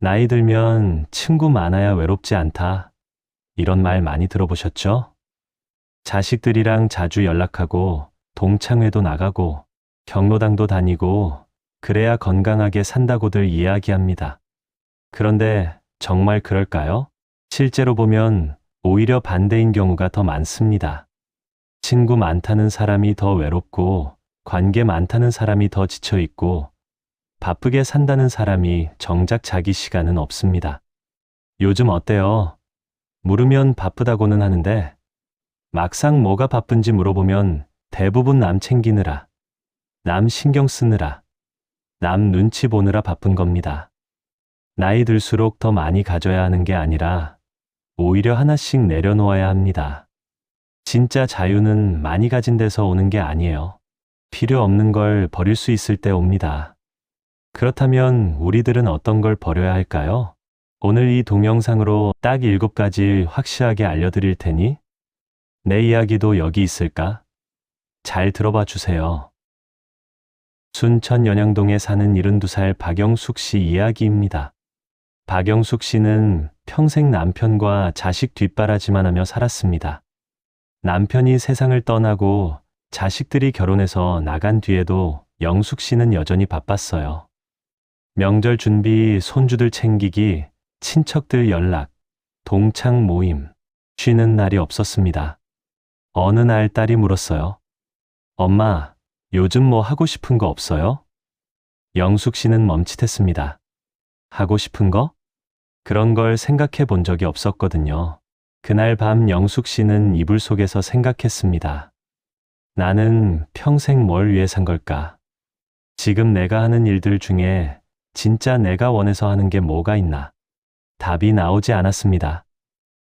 나이 들면 친구 많아야 외롭지 않다. 이런 말 많이 들어보셨죠? 자식들이랑 자주 연락하고 동창회도 나가고 경로당도 다니고 그래야 건강하게 산다고들 이야기합니다. 그런데 정말 그럴까요? 실제로 보면 오히려 반대인 경우가 더 많습니다. 친구 많다는 사람이 더 외롭고 관계 많다는 사람이 더 지쳐 있고 바쁘게 산다는 사람이 정작 자기 시간은 없습니다. 요즘 어때요? 물으면 바쁘다고는 하는데 막상 뭐가 바쁜지 물어보면 대부분 남 챙기느라, 남 신경 쓰느라, 남 눈치 보느라 바쁜 겁니다. 나이 들수록 더 많이 가져야 하는 게 아니라 오히려 하나씩 내려놓아야 합니다. 진짜 자유는 많이 가진 데서 오는 게 아니에요. 필요 없는 걸 버릴 수 있을 때 옵니다. 그렇다면 우리들은 어떤 걸 버려야 할까요? 오늘 이 동영상으로 딱 7가지 확실하게 알려드릴 테니 내 이야기도 여기 있을까? 잘 들어봐 주세요. 순천 연양동에 사는 72살 박영숙 씨 이야기입니다. 박영숙 씨는 평생 남편과 자식 뒷바라지만 하며 살았습니다. 남편이 세상을 떠나고 자식들이 결혼해서 나간 뒤에도 영숙 씨는 여전히 바빴어요. 명절 준비, 손주들 챙기기, 친척들 연락, 동창 모임, 쉬는 날이 없었습니다. 어느 날 딸이 물었어요. 엄마, 요즘 뭐 하고 싶은 거 없어요? 영숙 씨는 멈칫했습니다. 하고 싶은 거? 그런 걸 생각해 본 적이 없었거든요. 그날 밤 영숙 씨는 이불 속에서 생각했습니다. 나는 평생 뭘 위해 산 걸까? 지금 내가 하는 일들 중에 진짜 내가 원해서 하는 게 뭐가 있나? 답이 나오지 않았습니다.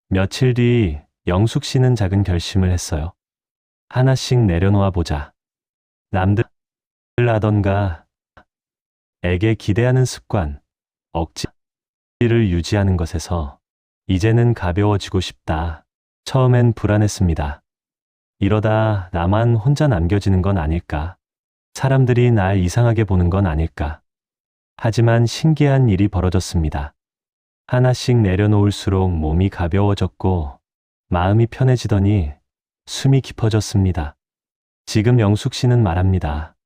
며칠 뒤 영숙 씨는 작은 결심을 했어요. 하나씩 내려놓아 보자. 남들 하던가 에게 기대하는 습관, 억지를 유지하는 것에서 이제는 가벼워지고 싶다. 처음엔 불안했습니다. 이러다 나만 혼자 남겨지는 건 아닐까? 사람들이 날 이상하게 보는 건 아닐까? 하지만 신기한 일이 벌어졌습니다. 하나씩 내려놓을수록 몸이 가벼워졌고 마음이 편해지더니 숨이 깊어졌습니다. 지금 영숙 씨는 말합니다.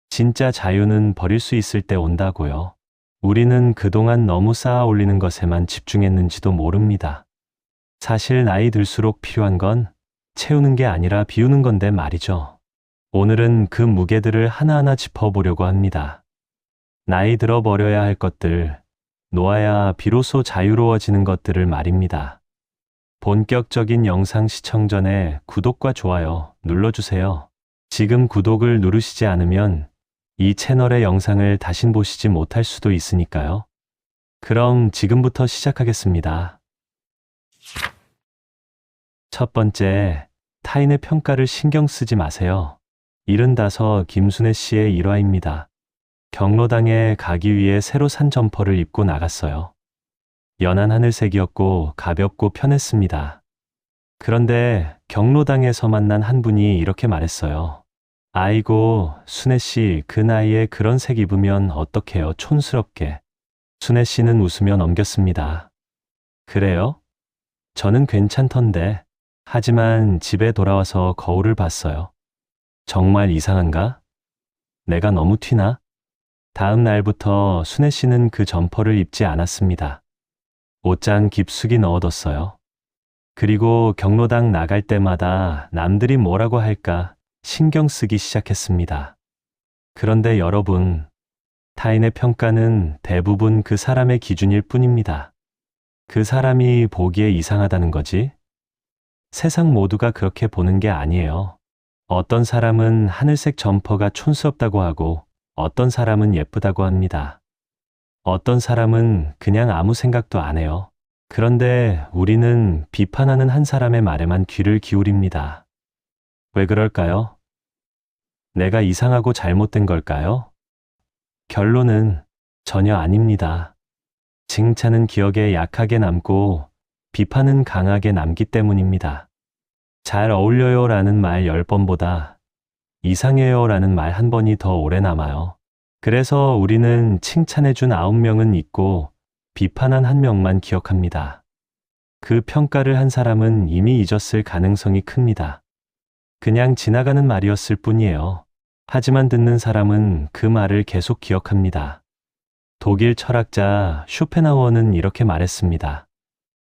진짜 자유는 버릴 수 있을 때 온다고요. 우리는 그동안 너무 쌓아 올리는 것에만 집중했는지도 모릅니다. 사실 나이 들수록 필요한 건 채우는 게 아니라 비우는 건데 말이죠. 오늘은 그 무게들을 하나하나 짚어보려고 합니다. 나이 들어 버려야 할 것들, 놓아야 비로소 자유로워지는 것들을 말입니다. 본격적인 영상 시청 전에 구독과 좋아요 눌러주세요. 지금 구독을 누르시지 않으면 이 채널의 영상을 다신 보시지 못할 수도 있으니까요. 그럼 지금부터 시작하겠습니다. 첫 번째, 타인의 평가를 신경 쓰지 마세요. 75 김순애 씨의 일화입니다. 경로당에 가기 위해 새로 산 점퍼를 입고 나갔어요. 연한 하늘색이었고 가볍고 편했습니다. 그런데 경로당에서 만난 한 분이 이렇게 말했어요. 아이고, 순애 씨, 그 나이에 그런 색 입으면 어떡해요, 촌스럽게. 순애 씨는 웃으며 넘겼습니다. 그래요? 저는 괜찮던데. 하지만 집에 돌아와서 거울을 봤어요. 정말 이상한가? 내가 너무 튀나? 다음 날부터 순애 씨는 그 점퍼를 입지 않았습니다. 옷장 깊숙이 넣어뒀어요. 그리고 경로당 나갈 때마다 남들이 뭐라고 할까 신경 쓰기 시작했습니다. 그런데 여러분, 타인의 평가는 대부분 그 사람의 기준일 뿐입니다. 그 사람이 보기에 이상하다는 거지? 세상 모두가 그렇게 보는 게 아니에요. 어떤 사람은 하늘색 점퍼가 촌스럽다고 하고 어떤 사람은 예쁘다고 합니다. 어떤 사람은 그냥 아무 생각도 안 해요. 그런데 우리는 비판하는 한 사람의 말에만 귀를 기울입니다. 왜 그럴까요? 내가 이상하고 잘못된 걸까요? 결론은 전혀 아닙니다. 칭찬은 기억에 약하게 남고 비판은 강하게 남기 때문입니다. 잘 어울려요 라는 말 10번보다 이상해요 라는 말 1번이 더 오래 남아요. 그래서 우리는 칭찬해준 9명은 잊고 비판한 한 명만 기억합니다. 그 평가를 한 사람은 이미 잊었을 가능성이 큽니다. 그냥 지나가는 말이었을 뿐이에요. 하지만 듣는 사람은 그 말을 계속 기억합니다. 독일 철학자 쇼펜하우어는 이렇게 말했습니다.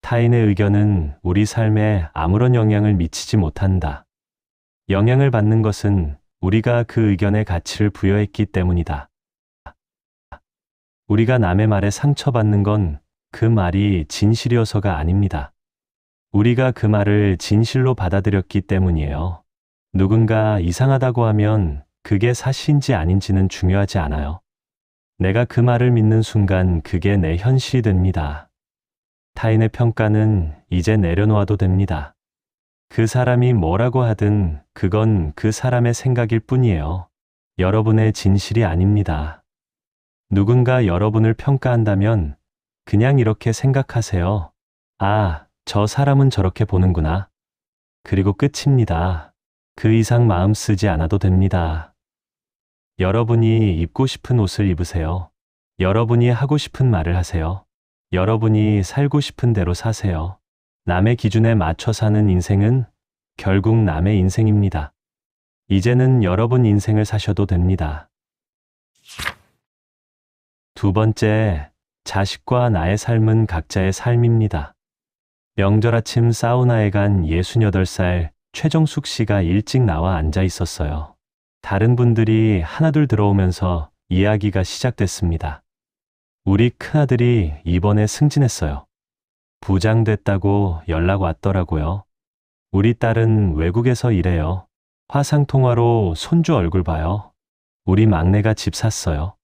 타인의 의견은 우리 삶에 아무런 영향을 미치지 못한다. 영향을 받는 것은 우리가 그 의견에 가치를 부여했기 때문이다. 우리가 남의 말에 상처받는 건 그 말이 진실이어서가 아닙니다. 우리가 그 말을 진실로 받아들였기 때문이에요. 누군가 이상하다고 하면 그게 사실인지 아닌지는 중요하지 않아요. 내가 그 말을 믿는 순간 그게 내 현실이 됩니다. 타인의 평가는 이제 내려놓아도 됩니다. 그 사람이 뭐라고 하든 그건 그 사람의 생각일 뿐이에요. 여러분의 진실이 아닙니다. 누군가 여러분을 평가한다면 그냥 이렇게 생각하세요. 아, 저 사람은 저렇게 보는구나. 그리고 끝입니다. 그 이상 마음 쓰지 않아도 됩니다. 여러분이 입고 싶은 옷을 입으세요. 여러분이 하고 싶은 말을 하세요. 여러분이 살고 싶은 대로 사세요. 남의 기준에 맞춰 사는 인생은 결국 남의 인생입니다. 이제는 여러분 인생을 사셔도 됩니다. 두 번째, 자식과 나의 삶은 각자의 삶입니다. 명절 아침 사우나에 간 68살 최정숙 씨가 일찍 나와 앉아 있었어요. 다른 분들이 하나둘 들어오면서 이야기가 시작됐습니다. 우리 큰아들이 이번에 승진했어요. 부장 됐다고 연락 왔더라고요. 우리 딸은 외국에서 일해요. 화상통화로 손주 얼굴 봐요. 우리 막내가 집 샀어요.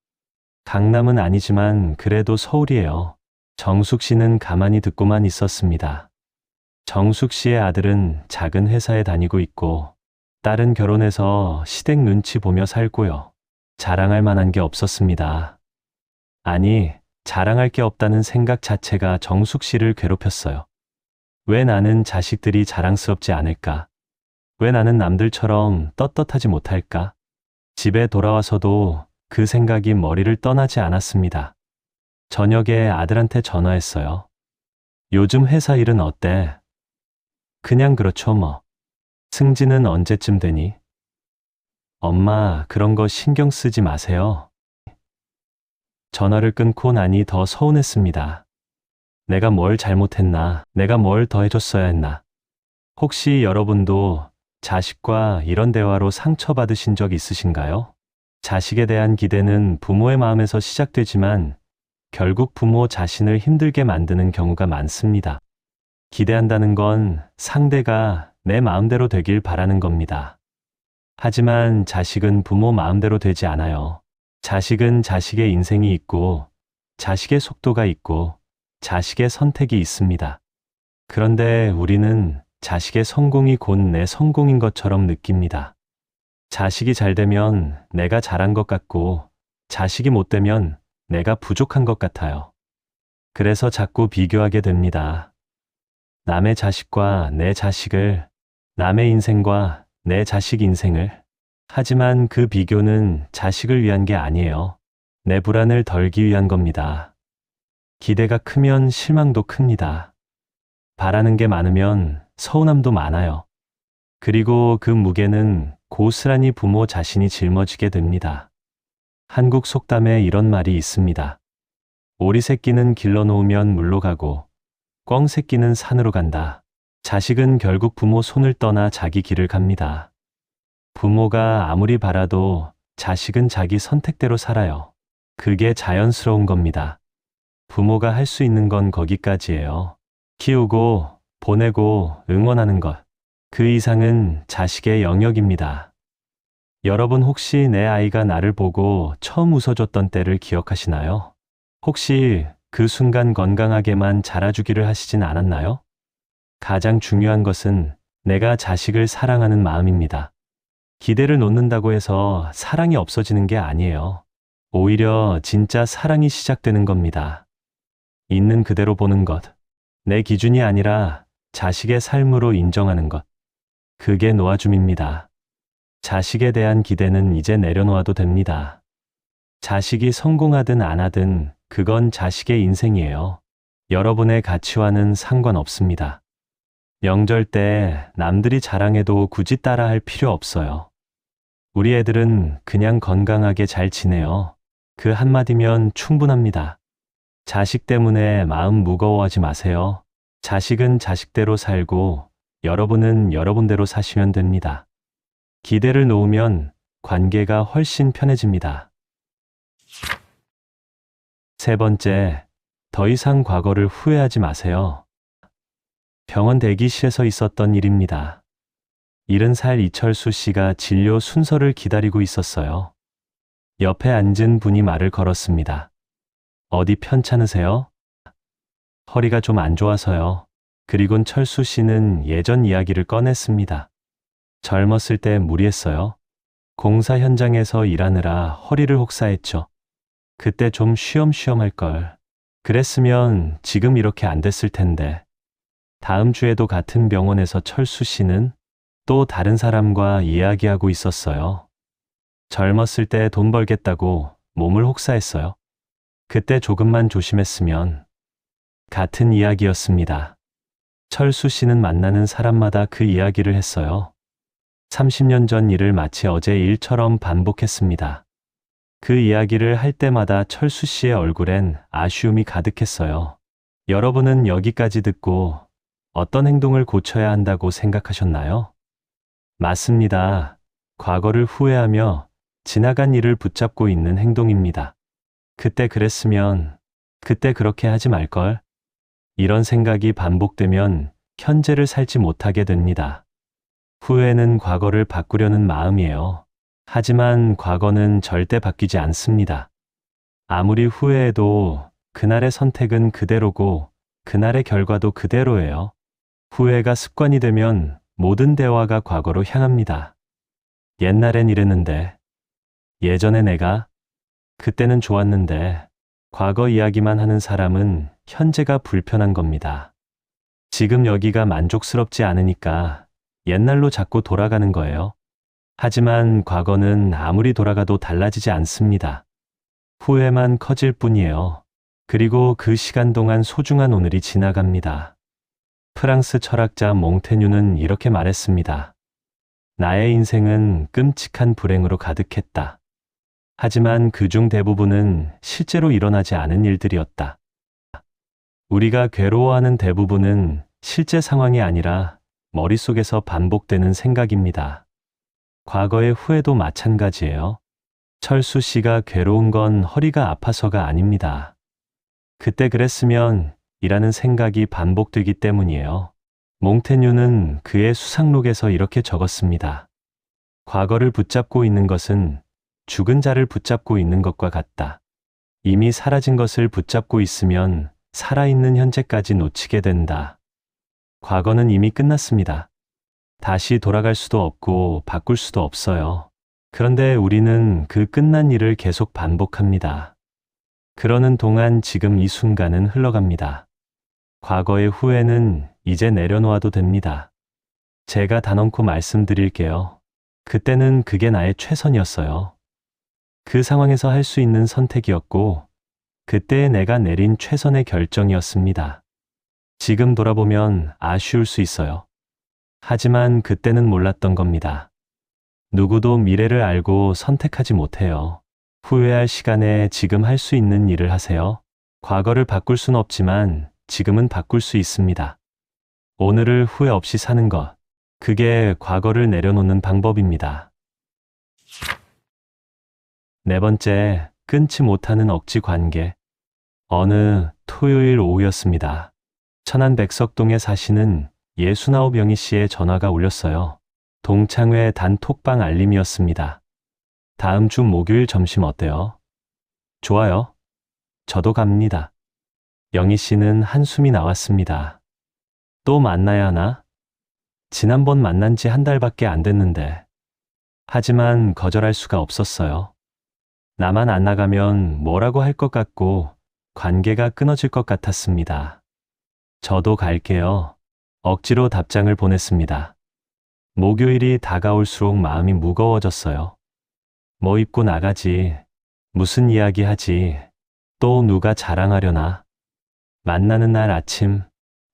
강남은 아니지만 그래도 서울이에요. 정숙 씨는 가만히 듣고만 있었습니다. 정숙 씨의 아들은 작은 회사에 다니고 있고 딸은 결혼해서 시댁 눈치 보며 살고요. 자랑할 만한 게 없었습니다. 아니, 자랑할 게 없다는 생각 자체가 정숙 씨를 괴롭혔어요. 왜 나는 자식들이 자랑스럽지 않을까? 왜 나는 남들처럼 떳떳하지 못할까? 집에 돌아와서도 그 생각이 머리를 떠나지 않았습니다. 저녁에 아들한테 전화했어요. 요즘 회사 일은 어때? 그냥 그렇죠 뭐. 승진은 언제쯤 되니? 엄마, 그런 거 신경 쓰지 마세요. 전화를 끊고 나니 더 서운했습니다. 내가 뭘 잘못했나? 내가 뭘 더 해줬어야 했나? 혹시 여러분도 자식과 이런 대화로 상처받으신 적 있으신가요? 자식에 대한 기대는 부모의 마음에서 시작되지만 결국 부모 자신을 힘들게 만드는 경우가 많습니다. 기대한다는 건 상대가 내 마음대로 되길 바라는 겁니다. 하지만 자식은 부모 마음대로 되지 않아요. 자식은 자식의 인생이 있고, 자식의 속도가 있고, 자식의 선택이 있습니다. 그런데 우리는 자식의 성공이 곧 내 성공인 것처럼 느낍니다. 자식이 잘 되면 내가 잘한 것 같고, 자식이 못 되면 내가 부족한 것 같아요. 그래서 자꾸 비교하게 됩니다. 남의 자식과 내 자식을, 남의 인생과 내 자식 인생을. 하지만 그 비교는 자식을 위한 게 아니에요. 내 불안을 덜기 위한 겁니다. 기대가 크면 실망도 큽니다. 바라는 게 많으면 서운함도 많아요. 그리고 그 무게는 고스란히 부모 자신이 짊어지게 됩니다. 한국 속담에 이런 말이 있습니다. 오리 새끼는 길러놓으면 물로 가고 꿩 새끼는 산으로 간다. 자식은 결국 부모 손을 떠나 자기 길을 갑니다. 부모가 아무리 바라도 자식은 자기 선택대로 살아요. 그게 자연스러운 겁니다. 부모가 할 수 있는 건 거기까지예요. 키우고, 보내고, 응원하는 것. 그 이상은 자식의 영역입니다. 여러분 혹시 내 아이가 나를 보고 처음 웃어줬던 때를 기억하시나요? 혹시 그 순간 건강하게만 자라주기를 하시진 않았나요? 가장 중요한 것은 내가 자식을 사랑하는 마음입니다. 기대를 놓는다고 해서 사랑이 없어지는 게 아니에요. 오히려 진짜 사랑이 시작되는 겁니다. 있는 그대로 보는 것. 내 기준이 아니라 자식의 삶으로 인정하는 것. 그게 놓아줌입니다. 자식에 대한 기대는 이제 내려놓아도 됩니다. 자식이 성공하든 안 하든 그건 자식의 인생이에요. 여러분의 가치와는 상관없습니다. 명절 때 남들이 자랑해도 굳이 따라할 필요 없어요. 우리 애들은 그냥 건강하게 잘 지내요. 그 한마디면 충분합니다. 자식 때문에 마음 무거워하지 마세요. 자식은 자식대로 살고 여러분은 여러분대로 사시면 됩니다. 기대를 놓으면 관계가 훨씬 편해집니다. 세 번째, 더 이상 과거를 후회하지 마세요. 병원 대기실에서 있었던 일입니다. 70살 이철수 씨가 진료 순서를 기다리고 있었어요. 옆에 앉은 분이 말을 걸었습니다. 어디 편찮으세요? 허리가 좀 안 좋아서요. 그리곤 철수 씨는 예전 이야기를 꺼냈습니다. 젊었을 때 무리했어요. 공사 현장에서 일하느라 허리를 혹사했죠. 그때 좀 쉬엄쉬엄 할 걸. 그랬으면 지금 이렇게 안 됐을 텐데. 다음 주에도 같은 병원에서 철수 씨는 또 다른 사람과 이야기하고 있었어요. 젊었을 때 돈 벌겠다고 몸을 혹사했어요. 그때 조금만 조심했으면. 같은 이야기였습니다. 철수 씨는 만나는 사람마다 그 이야기를 했어요. 30년 전 일을 마치 어제 일처럼 반복했습니다. 그 이야기를 할 때마다 철수 씨의 얼굴엔 아쉬움이 가득했어요. 여러분은 여기까지 듣고 어떤 행동을 고쳐야 한다고 생각하셨나요? 맞습니다. 과거를 후회하며 지나간 일을 붙잡고 있는 행동입니다. 그때 그랬으면, 그때 그렇게 하지 말걸. 이런 생각이 반복되면 현재를 살지 못하게 됩니다. 후회는 과거를 바꾸려는 마음이에요. 하지만 과거는 절대 바뀌지 않습니다. 아무리 후회해도 그날의 선택은 그대로고 그날의 결과도 그대로예요. 후회가 습관이 되면 모든 대화가 과거로 향합니다. 옛날엔 이랬는데, 예전에 내가, 그때는 좋았는데, 과거 이야기만 하는 사람은 현재가 불편한 겁니다. 지금 여기가 만족스럽지 않으니까 옛날로 자꾸 돌아가는 거예요. 하지만 과거는 아무리 돌아가도 달라지지 않습니다. 후회만 커질 뿐이에요. 그리고 그 시간 동안 소중한 오늘이 지나갑니다. 프랑스 철학자 몽테뉴는 이렇게 말했습니다. 나의 인생은 끔찍한 불행으로 가득했다. 하지만 그중 대부분은 실제로 일어나지 않은 일들이었다. 우리가 괴로워하는 대부분은 실제 상황이 아니라 머릿속에서 반복되는 생각입니다. 과거의 후회도 마찬가지예요. 철수 씨가 괴로운 건 허리가 아파서가 아닙니다. 그때 그랬으면 이라는 생각이 반복되기 때문이에요. 몽테뉴는 그의 수상록에서 이렇게 적었습니다. 과거를 붙잡고 있는 것은 죽은 자를 붙잡고 있는 것과 같다. 이미 사라진 것을 붙잡고 있으면 살아있는 현재까지 놓치게 된다. 과거는 이미 끝났습니다. 다시 돌아갈 수도 없고 바꿀 수도 없어요. 그런데 우리는 그 끝난 일을 계속 반복합니다. 그러는 동안 지금 이 순간은 흘러갑니다. 과거의 후회는 이제 내려놓아도 됩니다. 제가 단언코 말씀드릴게요. 그때는 그게 나의 최선이었어요. 그 상황에서 할 수 있는 선택이었고, 그때의 내가 내린 최선의 결정이었습니다. 지금 돌아보면 아쉬울 수 있어요. 하지만 그때는 몰랐던 겁니다. 누구도 미래를 알고 선택하지 못해요. 후회할 시간에 지금 할 수 있는 일을 하세요. 과거를 바꿀 순 없지만 지금은 바꿀 수 있습니다. 오늘을 후회 없이 사는 것, 그게 과거를 내려놓는 방법입니다. 네 번째, 끊지 못하는 억지 관계. 어느 토요일 오후였습니다. 천안 백석동에 사시는 69 영희 씨의 전화가 울렸어요. 동창회 단톡방 알림이었습니다. 다음 주 목요일 점심 어때요? 좋아요. 저도 갑니다. 영희 씨는 한숨이 나왔습니다. 또 만나야 하나? 지난번 만난 지 한 달밖에 안 됐는데. 하지만 거절할 수가 없었어요. 나만 안 나가면 뭐라고 할 것 같고 관계가 끊어질 것 같았습니다. 저도 갈게요. 억지로 답장을 보냈습니다. 목요일이 다가올수록 마음이 무거워졌어요. 뭐 입고 나가지, 무슨 이야기 하지, 또 누가 자랑하려나. 만나는 날 아침,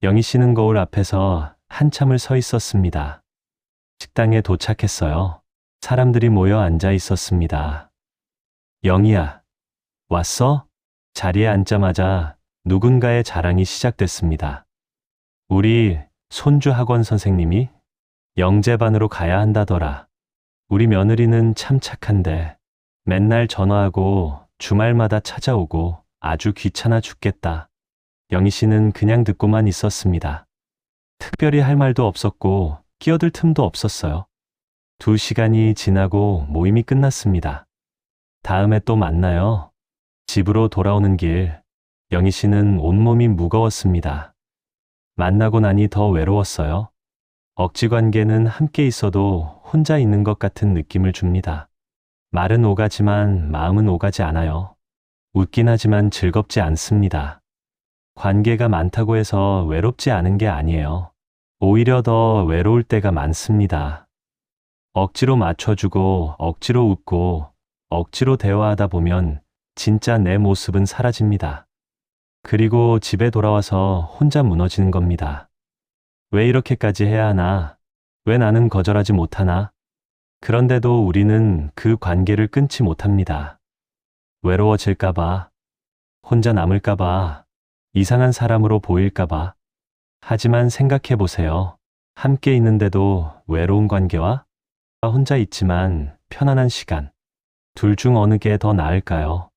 영희 씨는 거울 앞에서 한참을 서 있었습니다. 식당에 도착했어요. 사람들이 모여 앉아 있었습니다. 영희야, 왔어? 자리에 앉자마자 누군가의 자랑이 시작됐습니다. 우리 손주 학원 선생님이 영재반으로 가야 한다더라. 우리 며느리는 참 착한데 맨날 전화하고 주말마다 찾아오고 아주 귀찮아 죽겠다. 영희 씨는 그냥 듣고만 있었습니다. 특별히 할 말도 없었고 끼어들 틈도 없었어요. 2시간이 지나고 모임이 끝났습니다. 다음에 또 만나요. 집으로 돌아오는 길, 영희 씨는 온몸이 무거웠습니다. 만나고 나니 더 외로웠어요. 억지 관계는 함께 있어도 혼자 있는 것 같은 느낌을 줍니다. 말은 오가지만 마음은 오가지 않아요. 웃긴 하지만 즐겁지 않습니다. 관계가 많다고 해서 외롭지 않은 게 아니에요. 오히려 더 외로울 때가 많습니다. 억지로 맞춰주고 억지로 웃고 억지로 대화하다 보면 진짜 내 모습은 사라집니다. 그리고 집에 돌아와서 혼자 무너지는 겁니다. 왜 이렇게까지 해야 하나? 왜 나는 거절하지 못하나? 그런데도 우리는 그 관계를 끊지 못합니다. 외로워질까봐, 혼자 남을까봐, 이상한 사람으로 보일까봐. 하지만 생각해 보세요. 함께 있는데도 외로운 관계와 혼자 있지만 편안한 시간. 둘 중 어느 게 더 나을까요?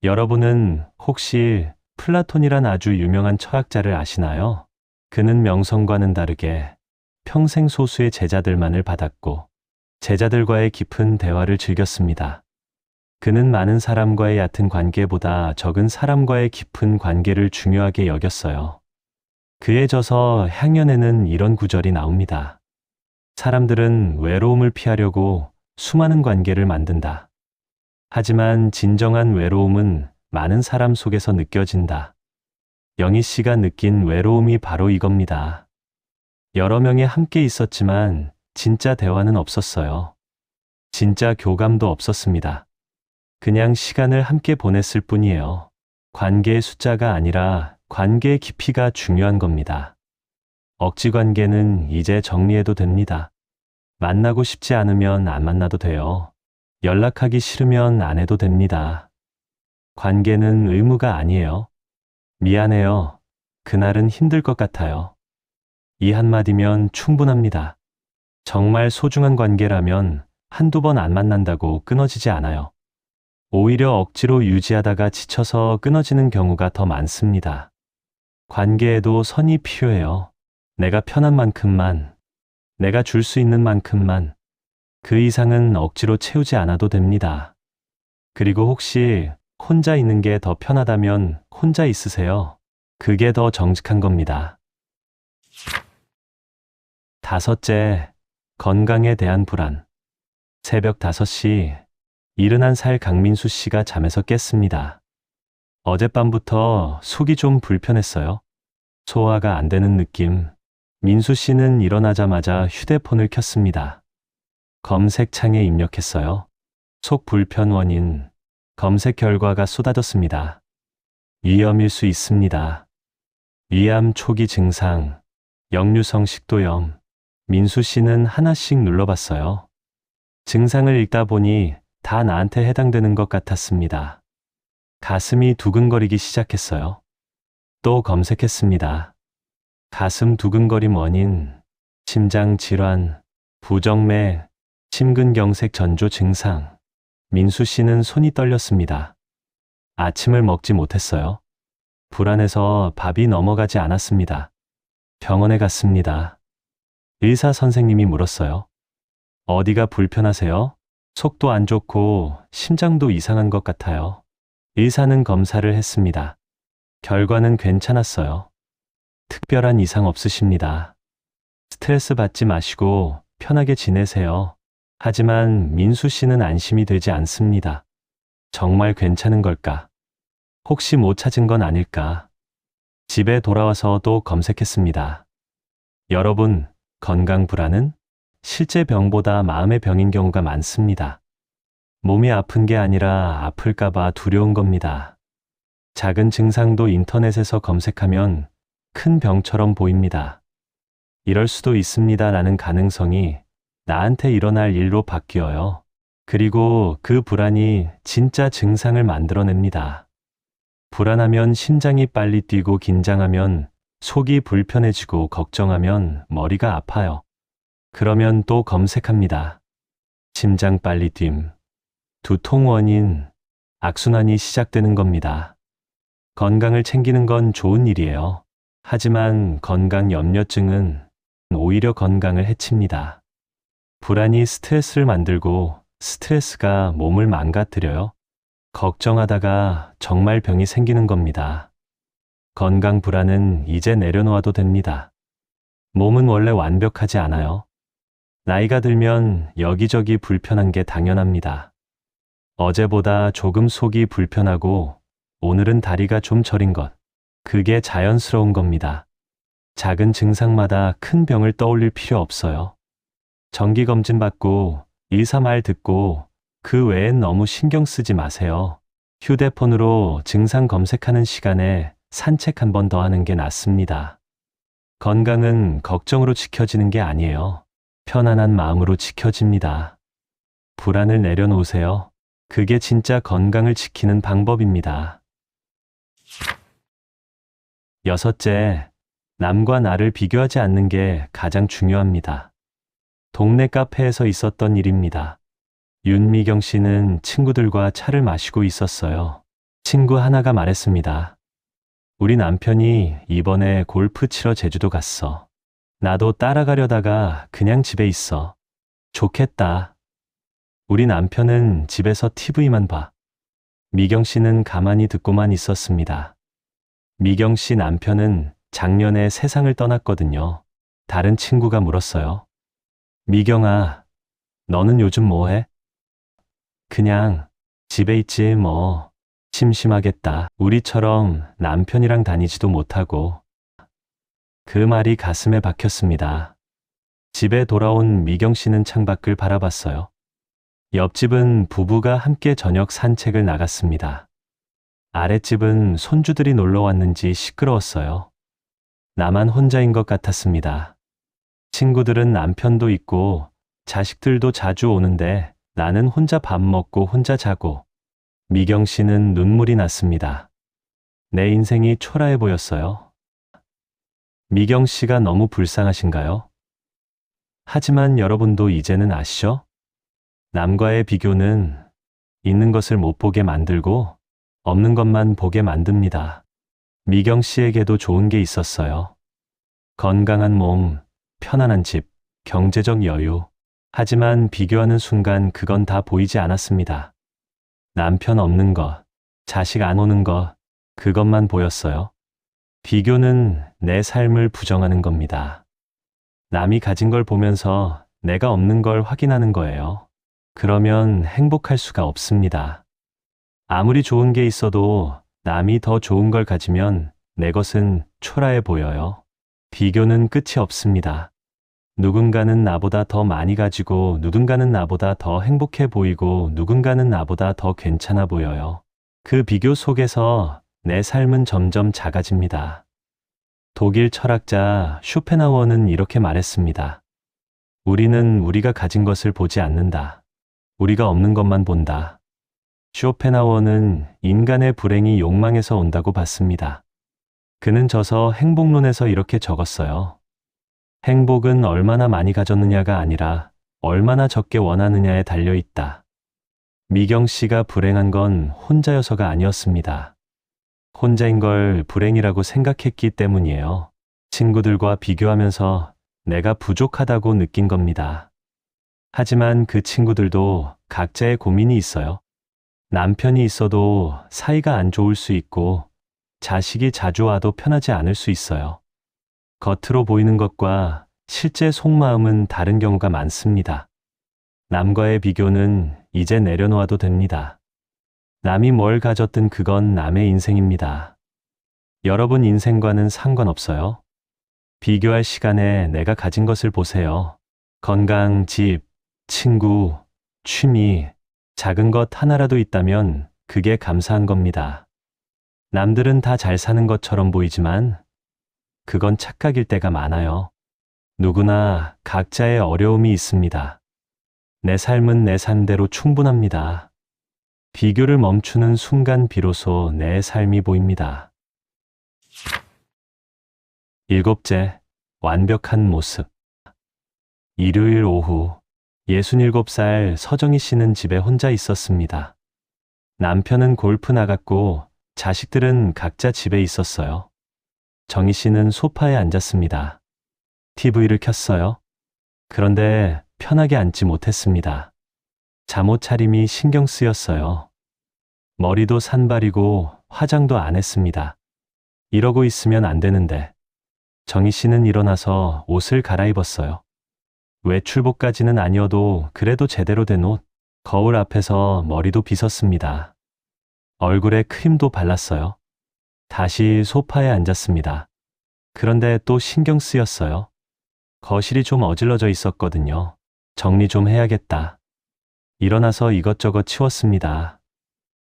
여러분은 혹시 플라톤이란 아주 유명한 철학자를 아시나요? 그는 명성과는 다르게 평생 소수의 제자들만을 받았고 제자들과의 깊은 대화를 즐겼습니다. 그는 많은 사람과의 얕은 관계보다 적은 사람과의 깊은 관계를 중요하게 여겼어요. 그에 져서 향연에는 이런 구절이 나옵니다. 사람들은 외로움을 피하려고 수많은 관계를 만든다. 하지만 진정한 외로움은 많은 사람 속에서 느껴진다. 영희 씨가 느낀 외로움이 바로 이겁니다. 여러 명이 함께 있었지만 진짜 대화는 없었어요. 진짜 교감도 없었습니다. 그냥 시간을 함께 보냈을 뿐이에요. 관계의 숫자가 아니라 관계의 깊이가 중요한 겁니다. 억지 관계는 이제 정리해도 됩니다. 만나고 싶지 않으면 안 만나도 돼요. 연락하기 싫으면 안 해도 됩니다. 관계는 의무가 아니에요. 미안해요. 그날은 힘들 것 같아요. 이 한마디면 충분합니다. 정말 소중한 관계라면 한두 번 안 만난다고 끊어지지 않아요. 오히려 억지로 유지하다가 지쳐서 끊어지는 경우가 더 많습니다. 관계에도 선이 필요해요. 내가 편한 만큼만, 내가 줄 수 있는 만큼만, 그 이상은 억지로 채우지 않아도 됩니다. 그리고 혹시 혼자 있는 게 더 편하다면 혼자 있으세요. 그게 더 정직한 겁니다. 5째, 건강에 대한 불안. 새벽 5시, 71살 강민수 씨가 잠에서 깼습니다. 어젯밤부터 속이 좀 불편했어요. 소화가 안 되는 느낌. 민수 씨는 일어나자마자 휴대폰을 켰습니다. 검색창에 입력했어요. 속 불편 원인. 검색 결과가 쏟아졌습니다. 위염일 수 있습니다. 위암 초기 증상, 역류성 식도염. 민수 씨는 하나씩 눌러봤어요. 증상을 읽다 보니 다 나한테 해당되는 것 같았습니다. 가슴이 두근거리기 시작했어요. 또 검색했습니다. 가슴 두근거림 원인, 심장 질환, 부정맥, 심근경색 전조 증상. 민수 씨는 손이 떨렸습니다. 아침을 먹지 못했어요. 불안해서 밥이 넘어가지 않았습니다. 병원에 갔습니다. 의사 선생님이 물었어요. 어디가 불편하세요? 속도 안 좋고 심장도 이상한 것 같아요. 의사는 검사를 했습니다. 결과는 괜찮았어요. 특별한 이상 없으십니다. 스트레스 받지 마시고 편하게 지내세요. 하지만 민수 씨는 안심이 되지 않습니다. 정말 괜찮은 걸까? 혹시 못 찾은 건 아닐까? 집에 돌아와서 또 검색했습니다. 여러분, 건강 불안은 실제 병보다 마음의 병인 경우가 많습니다. 몸이 아픈 게 아니라 아플까봐 두려운 겁니다. 작은 증상도 인터넷에서 검색하면 큰 병처럼 보입니다. 이럴 수도 있습니다라는 가능성이 나한테 일어날 일로 바뀌어요. 그리고 그 불안이 진짜 증상을 만들어냅니다. 불안하면 심장이 빨리 뛰고 긴장하면 속이 불편해지고 걱정하면 머리가 아파요. 그러면 또 검색합니다. 심장 빨리 뛴, 두통 원인, 악순환이 시작되는 겁니다. 건강을 챙기는 건 좋은 일이에요. 하지만 건강 염려증은 오히려 건강을 해칩니다. 불안이 스트레스를 만들고 스트레스가 몸을 망가뜨려요. 걱정하다가 정말 병이 생기는 겁니다. 건강 불안은 이제 내려놓아도 됩니다. 몸은 원래 완벽하지 않아요. 나이가 들면 여기저기 불편한 게 당연합니다. 어제보다 조금 속이 불편하고 오늘은 다리가 좀 저린 것. 그게 자연스러운 겁니다. 작은 증상마다 큰 병을 떠올릴 필요 없어요. 정기검진 받고 의사 말 듣고 그 외엔 너무 신경 쓰지 마세요. 휴대폰으로 증상 검색하는 시간에 산책 한 번 더 하는 게 낫습니다. 건강은 걱정으로 지켜지는 게 아니에요. 편안한 마음으로 지켜집니다. 불안을 내려놓으세요. 그게 진짜 건강을 지키는 방법입니다. 여섯째, 남과 나를 비교하지 않는 게 가장 중요합니다. 동네 카페에서 있었던 일입니다. 윤미경 씨는 친구들과 차를 마시고 있었어요. 친구 하나가 말했습니다. 우리 남편이 이번에 골프 치러 제주도 갔어. 나도 따라가려다가 그냥 집에 있어. 좋겠다. 우리 남편은 집에서 TV만 봐. 미경 씨는 가만히 듣고만 있었습니다. 미경 씨 남편은 작년에 세상을 떠났거든요. 다른 친구가 물었어요. 미경아, 너는 요즘 뭐 해? 그냥 집에 있지 뭐. 심심하겠다. 우리처럼 남편이랑 다니지도 못하고. 그 말이 가슴에 박혔습니다. 집에 돌아온 미경 씨는 창밖을 바라봤어요. 옆집은 부부가 함께 저녁 산책을 나갔습니다. 아랫집은 손주들이 놀러 왔는지 시끄러웠어요. 나만 혼자인 것 같았습니다. 친구들은 남편도 있고 자식들도 자주 오는데 나는 혼자 밥 먹고 혼자 자고. 미경 씨는 눈물이 났습니다. 내 인생이 초라해 보였어요. 미경 씨가 너무 불쌍하신가요? 하지만 여러분도 이제는 아시죠? 남과의 비교는 있는 것을 못 보게 만들고 없는 것만 보게 만듭니다. 미경 씨에게도 좋은 게 있었어요. 건강한 몸, 편안한 집, 경제적 여유. 하지만 비교하는 순간 그건 다 보이지 않았습니다. 남편 없는 것, 자식 안 오는 것, 그것만 보였어요. 비교는 내 삶을 부정하는 겁니다. 남이 가진 걸 보면서 내가 없는 걸 확인하는 거예요. 그러면 행복할 수가 없습니다. 아무리 좋은 게 있어도 남이 더 좋은 걸 가지면 내 것은 초라해 보여요. 비교는 끝이 없습니다. 누군가는 나보다 더 많이 가지고 누군가는 나보다 더 행복해 보이고 누군가는 나보다 더 괜찮아 보여요. 그 비교 속에서 내 삶은 점점 작아집니다. 독일 철학자 쇼펜하우어는 이렇게 말했습니다. 우리는 우리가 가진 것을 보지 않는다. 우리가 없는 것만 본다. 쇼펜하우어는 인간의 불행이 욕망에서 온다고 봤습니다. 그는 저서 행복론에서 이렇게 적었어요. 행복은 얼마나 많이 가졌느냐가 아니라 얼마나 적게 원하느냐에 달려 있다. 미경 씨가 불행한 건 혼자여서가 아니었습니다. 혼자인 걸 불행이라고 생각했기 때문이에요. 친구들과 비교하면서 내가 부족하다고 느낀 겁니다. 하지만 그 친구들도 각자의 고민이 있어요. 남편이 있어도 사이가 안 좋을 수 있고 자식이 자주 와도 편하지 않을 수 있어요. 겉으로 보이는 것과 실제 속마음은 다른 경우가 많습니다. 남과의 비교는 이제 내려놓아도 됩니다. 남이 뭘 가졌든 그건 남의 인생입니다. 여러분 인생과는 상관없어요. 비교할 시간에 내가 가진 것을 보세요. 건강, 집, 친구, 취미, 작은 것 하나라도 있다면 그게 감사한 겁니다. 남들은 다 잘 사는 것처럼 보이지만 그건 착각일 때가 많아요. 누구나 각자의 어려움이 있습니다. 내 삶은 내 삶대로 충분합니다. 비교를 멈추는 순간 비로소 내 삶이 보입니다. 일곱째, 완벽한 모습. 일요일 오후, 67살 서정희 씨는 집에 혼자 있었습니다. 남편은 골프 나갔고 자식들은 각자 집에 있었어요. 정희 씨는 소파에 앉았습니다. TV를 켰어요. 그런데 편하게 앉지 못했습니다. 잠옷 차림이 신경 쓰였어요. 머리도 산발이고 화장도 안 했습니다. 이러고 있으면 안 되는데. 정희 씨는 일어나서 옷을 갈아입었어요. 외출복까지는 아니어도 그래도 제대로 된 옷, 거울 앞에서 머리도 빗었습니다. 얼굴에 크림도 발랐어요. 다시 소파에 앉았습니다. 그런데 또 신경 쓰였어요. 거실이 좀 어질러져 있었거든요. 정리 좀 해야겠다. 일어나서 이것저것 치웠습니다.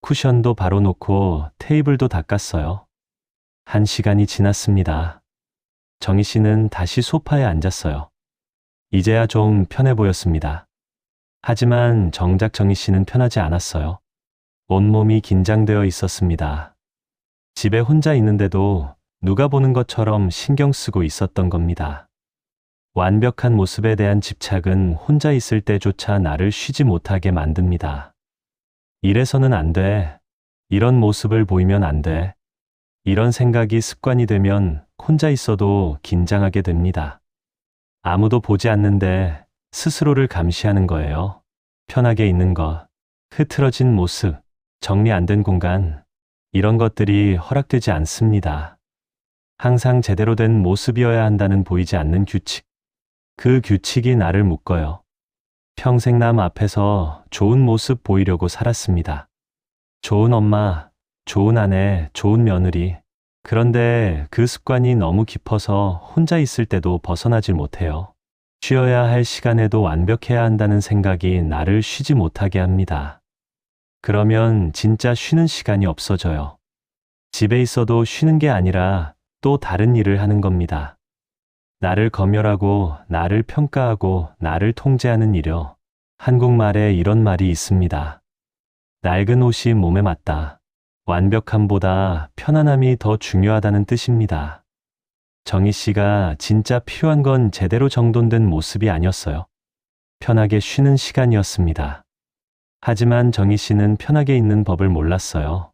쿠션도 바로 놓고 테이블도 닦았어요. 1시간이 지났습니다. 정희 씨는 다시 소파에 앉았어요. 이제야 좀 편해 보였습니다. 하지만 정작 정희 씨는 편하지 않았어요. 온몸이 긴장되어 있었습니다. 집에 혼자 있는데도 누가 보는 것처럼 신경 쓰고 있었던 겁니다. 완벽한 모습에 대한 집착은 혼자 있을 때조차 나를 쉬지 못하게 만듭니다. 이래서는 안 돼. 이런 모습을 보이면 안 돼. 이런 생각이 습관이 되면 혼자 있어도 긴장하게 됩니다. 아무도 보지 않는데 스스로를 감시하는 거예요. 편하게 있는 것, 흐트러진 모습, 정리 안 된 공간, 이런 것들이 허락되지 않습니다. 항상 제대로 된 모습이어야 한다는 보이지 않는 규칙. 그 규칙이 나를 묶어요. 평생 남 앞에서 좋은 모습 보이려고 살았습니다. 좋은 엄마, 좋은 아내, 좋은 며느리. 그런데 그 습관이 너무 깊어서 혼자 있을 때도 벗어나질 못해요. 쉬어야 할 시간에도 완벽해야 한다는 생각이 나를 쉬지 못하게 합니다. 그러면 진짜 쉬는 시간이 없어져요. 집에 있어도 쉬는 게 아니라 또 다른 일을 하는 겁니다. 나를 검열하고 나를 평가하고 나를 통제하는 일요. 한국말에 이런 말이 있습니다. 낡은 옷이 몸에 맞다. 완벽함보다 편안함이 더 중요하다는 뜻입니다. 정희 씨가 진짜 필요한 건 제대로 정돈된 모습이 아니었어요. 편하게 쉬는 시간이었습니다. 하지만 정희 씨는 편하게 있는 법을 몰랐어요.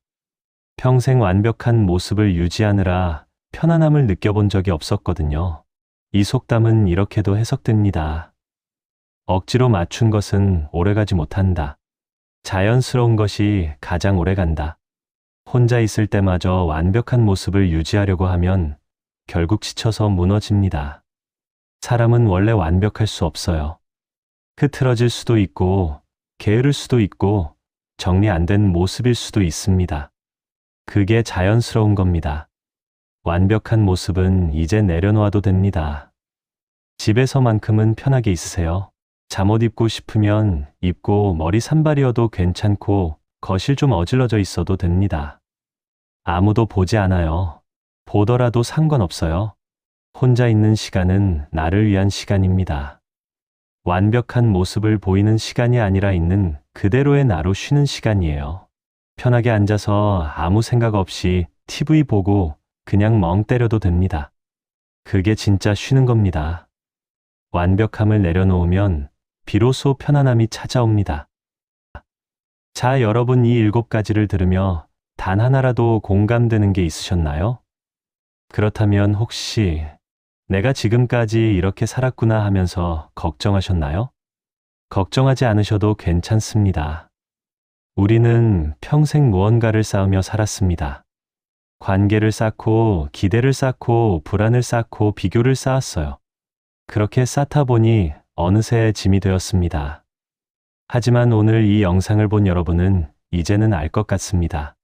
평생 완벽한 모습을 유지하느라 편안함을 느껴본 적이 없었거든요. 이 속담은 이렇게도 해석됩니다. 억지로 맞춘 것은 오래가지 못한다. 자연스러운 것이 가장 오래간다. 혼자 있을 때마저 완벽한 모습을 유지하려고 하면 결국 지쳐서 무너집니다. 사람은 원래 완벽할 수 없어요. 흐트러질 수도 있고 게으를 수도 있고 정리 안 된 모습일 수도 있습니다. 그게 자연스러운 겁니다. 완벽한 모습은 이제 내려놓아도 됩니다. 집에서만큼은 편하게 있으세요. 잠옷 입고 싶으면 입고 머리 산발이어도 괜찮고 거실 좀 어질러져 있어도 됩니다. 아무도 보지 않아요. 보더라도 상관없어요. 혼자 있는 시간은 나를 위한 시간입니다. 완벽한 모습을 보이는 시간이 아니라 있는 그대로의 나로 쉬는 시간이에요. 편하게 앉아서 아무 생각 없이 TV 보고 그냥 멍 때려도 됩니다. 그게 진짜 쉬는 겁니다. 완벽함을 내려놓으면 비로소 편안함이 찾아옵니다. 자, 여러분 이 7가지를 들으며 단 하나라도 공감되는 게 있으셨나요? 그렇다면 혹시 내가 지금까지 이렇게 살았구나 하면서 걱정하셨나요? 걱정하지 않으셔도 괜찮습니다. 우리는 평생 무언가를 쌓으며 살았습니다. 관계를 쌓고 기대를 쌓고 불안을 쌓고 비교를 쌓았어요. 그렇게 쌓다 보니 어느새 짐이 되었습니다. 하지만 오늘 이 영상을 본 여러분은 이제는 알 것 같습니다.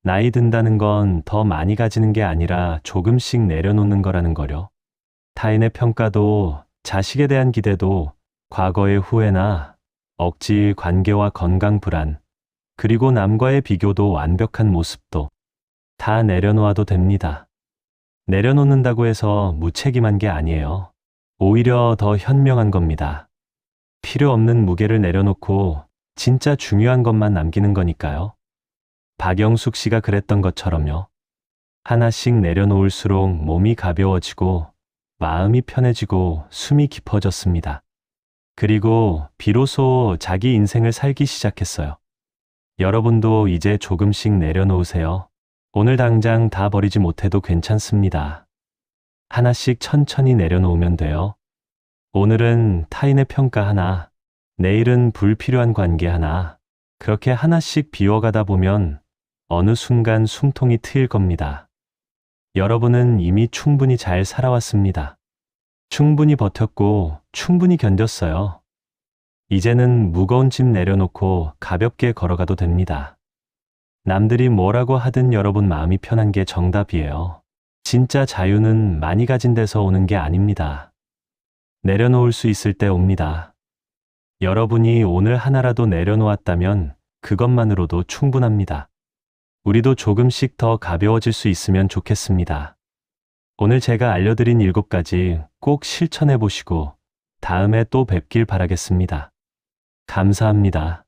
나이 든다는 건 더 많이 가지는 게 아니라 조금씩 내려놓는 거라는 거요. 타인의 평가도 자식에 대한 기대도 과거의 후회나 억지 관계와 건강 불안 그리고 남과의 비교도 완벽한 모습도 다 내려놓아도 됩니다. 내려놓는다고 해서 무책임한 게 아니에요. 오히려 더 현명한 겁니다. 필요 없는 무게를 내려놓고 진짜 중요한 것만 남기는 거니까요. 박영숙 씨가 그랬던 것처럼요. 하나씩 내려놓을수록 몸이 가벼워지고 마음이 편해지고 숨이 깊어졌습니다. 그리고 비로소 자기 인생을 살기 시작했어요. 여러분도 이제 조금씩 내려놓으세요. 오늘 당장 다 버리지 못해도 괜찮습니다. 하나씩 천천히 내려놓으면 돼요. 오늘은 타인의 평가 하나, 내일은 불필요한 관계 하나, 그렇게 하나씩 비워가다 보면 어느 순간 숨통이 트일 겁니다. 여러분은 이미 충분히 잘 살아왔습니다. 충분히 버텼고 충분히 견뎠어요. 이제는 무거운 짐 내려놓고 가볍게 걸어가도 됩니다. 남들이 뭐라고 하든 여러분 마음이 편한 게 정답이에요. 진짜 자유는 많이 가진 데서 오는 게 아닙니다. 내려놓을 수 있을 때 옵니다. 여러분이 오늘 하나라도 내려놓았다면 그것만으로도 충분합니다. 우리도 조금씩 더 가벼워질 수 있으면 좋겠습니다. 오늘 제가 알려드린 7가지 꼭 실천해 보시고 다음에 또 뵙길 바라겠습니다. 감사합니다.